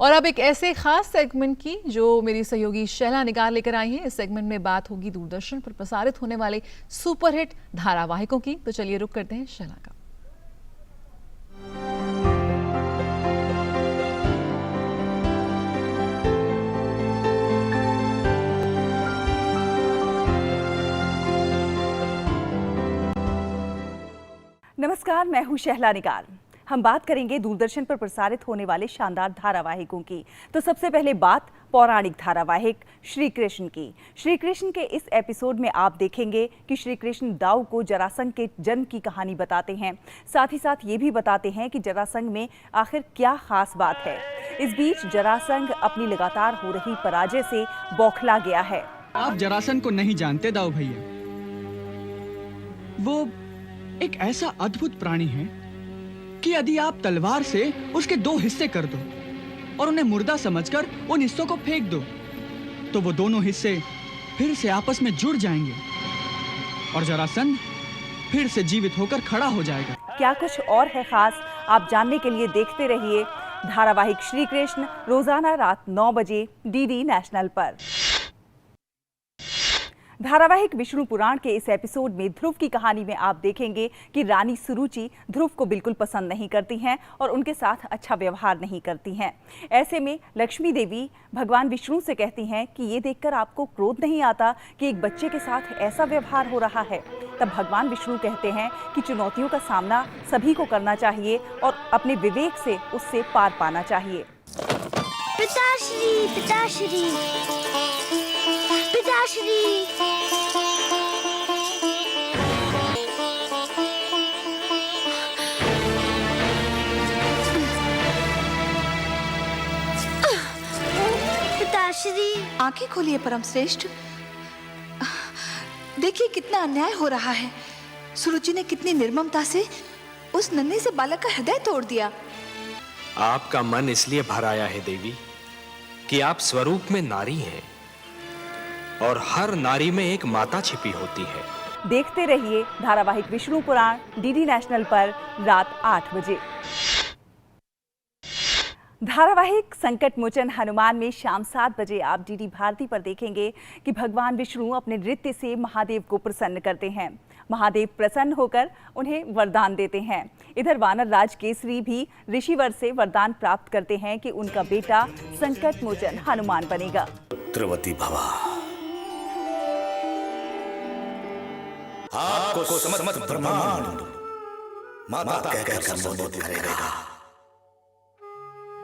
और अब एक ऐसे खास सेगमेंट की जो मेरी सहयोगी शैला निगार लेकर आई है। इस सेगमेंट में बात होगी दूरदर्शन पर प्रसारित होने वाले सुपरहिट धारावाहिकों की। तो चलिए रुक करते हैं शैला का। नमस्कार, मैं हूं शैला निगार। हम बात करेंगे दूरदर्शन पर प्रसारित होने वाले शानदार धारावाहिकों की। तो सबसे पहले बात पौराणिक धारावाहिक श्री कृष्ण की। श्री कृष्ण के इस एपिसोड में आप देखेंगे कि श्री कृष्ण दाऊ को जरासंध के जन्म की कहानी बताते हैं। साथ ही साथ ये भी बताते हैं कि जरासंध में आखिर क्या खास बात है। इस बीच जरासंध अपनी लगातार हो रही पराजय से बौखला गया है। आप जरासंध को नहीं जानते दाऊ भैया। वो एक ऐसा अद्भुत प्राणी है कि यदि आप तलवार से उसके 2 हिस्से कर दो और उन्हें मुर्दा समझकर उन हिस्सों को फेंक दो तो वो दोनों हिस्से फिर से आपस में जुड़ जाएंगे और जरासंध फिर से जीवित होकर खड़ा हो जाएगा। क्या कुछ और है खास, आप जानने के लिए देखते रहिए धारावाहिक श्री कृष्ण रोजाना रात 9 बजे डीडी नेशनल पर। धारावाहिक विष्णु पुराण के इस एपिसोड में ध्रुव की कहानी में आप देखेंगे कि रानी सुरुचि ध्रुव को बिल्कुल पसंद नहीं करती हैं और उनके साथ अच्छा व्यवहार नहीं करती हैं। ऐसे में लक्ष्मी देवी भगवान विष्णु से कहती हैं कि ये देखकर आपको क्रोध नहीं आता कि एक बच्चे के साथ ऐसा व्यवहार हो रहा है। तब भगवान विष्णु कहते हैं कि चुनौतियों का सामना सभी को करना चाहिए और अपने विवेक से उससे पार पाना चाहिए। पिताश्री, पिताश्री, पिताश्री। पिताश्री, आंखें खोलिए परम श्रेष्ठ। देखिए कितना अन्याय हो रहा है। सुरुचि ने कितनी निर्ममता से उस नन्हे से बालक का हृदय तोड़ दिया। आपका मन इसलिए भर आया है देवी कि आप स्वरूप में नारी हैं और हर नारी में एक माता छिपी होती है। देखते रहिए धारावाहिक विष्णु पुराण डीडी नेशनल पर रात 8 बजे। धारावाहिक संकट मोचन हनुमान में शाम 7 बजे आप डीडी भारती पर देखेंगे कि भगवान विष्णु अपने नृत्य से महादेव को प्रसन्न करते हैं। महादेव प्रसन्न होकर उन्हें वरदान देते हैं। इधर वानर राज केसरी भी ऋषिवर से वरदान प्राप्त करते हैं कि उनका बेटा संकट मोचन हनुमान बनेगा। पुत्रवती भवा, आपको समस्त ब्रह्मांड माता कहकर संबोधित करेगा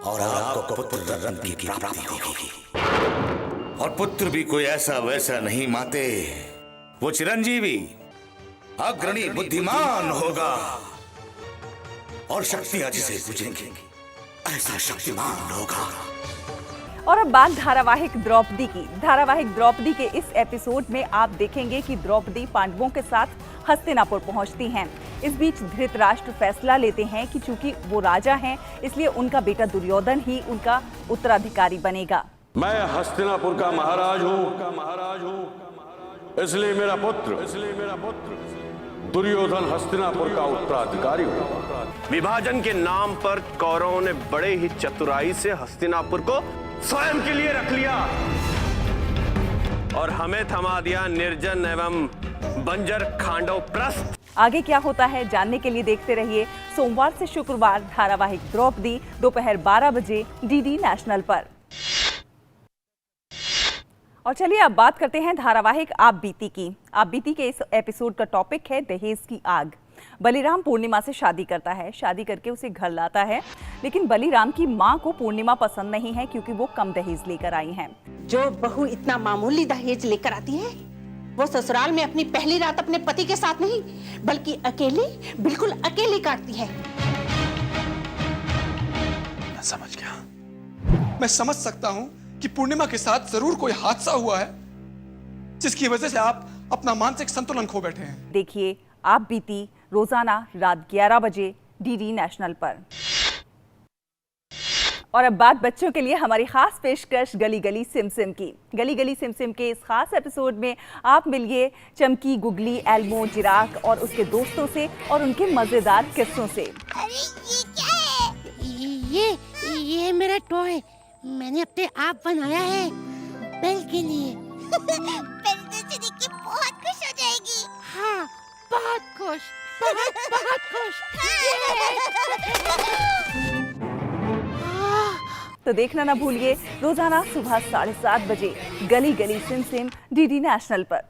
और आपको पुत्र रत्न की प्राप्ति होगी। और पुत्र भी कोई ऐसा वैसा नहीं माते, वो चिरंजीवी अग्रणी बुद्धिमान होगा और शक्तियां जिसे पूजेंगी ऐसा शक्तिमान होगा। और अब बात धारावाहिक द्रौपदी की। धारावाहिक द्रौपदी के इस एपिसोड में आप देखेंगे कि द्रौपदी पांडवों के साथ हस्तिनापुर पहुंचती हैं। इस बीच धृतराष्ट्र फैसला लेते हैं कि चूंकि वो राजा हैं इसलिए उनका बेटा दुर्योधन ही उनका उत्तराधिकारी बनेगा। मैं हस्तिनापुर का महाराज हूँ, इसलिए मेरा पुत्र दुर्योधन हस्तिनापुर का उत्तराधिकारी होगा। विभाजन के नाम पर कौरवों ने बड़े ही चतुराई से हस्तिनापुर को स्वयं के लिए रख लिया और हमें थमा दिया निर्जन एवं बंजर खांडव प्रस्थ। आगे क्या होता है जानने के लिए देखते रहिए सोमवार से शुक्रवार धारावाहिक द्रौपदी दोपहर 12 बजे डीडी नेशनल पर। और चलिए अब बात करते हैं धारावाहिक आप बीती की। आप बीती के इस एपिसोड का टॉपिक है दहेज की आग। बलिराम पूर्णिमा से शादी करता है, शादी करके उसे घर लाता है, लेकिन बलिराम की मां को पूर्णिमा पसंद नहीं है क्योंकि वो कम दहेज लेकर आई हैं। जो बहू इतना मामूली दहेज लेकर आती है वो ससुराल में अपनी पहली रात अपने पति के साथ नहीं बल्कि अकेले, बिल्कुल अकेले काटती है। मैं समझ गया। मैं समझ सकता हूं कि पूर्णिमा के साथ जरूर कोई हादसा हुआ है जिसकी वजह से आप अपना मानसिक संतुलन खो बैठे हैं। देखिए आप बीती रोजाना रात 11 बजे डीडी नेशनल पर। और अब बात बच्चों के लिए हमारी खास पेशकश गली गली सिम सिम की। गली गली सिम सिम के इस खास एपिसोड में आप मिलिए चमकी, गुगली, एल्मो, चिराग और उसके दोस्तों से और उनके मजेदार किस्सों से। अरे ये क्या है? ये मेरा टॉय मैंने अपने आप बनाया है बेल के लिए। बेल तो चिड़ी बहुत खुश हो जाएगी। हाँ, बहुत खुश, बहुत खुश। तो देखना ना भूलिए रोजाना सुबह 7:30 बजे गली गली सिम सिम डीडी नेशनल पर।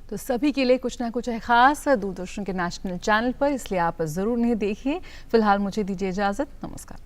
तो सभी के लिए कुछ ना कुछ है खास दूरदर्शन के नेशनल चैनल पर, इसलिए आप जरूर नहीं देखिए। फिलहाल मुझे दीजिए इजाजत, नमस्कार।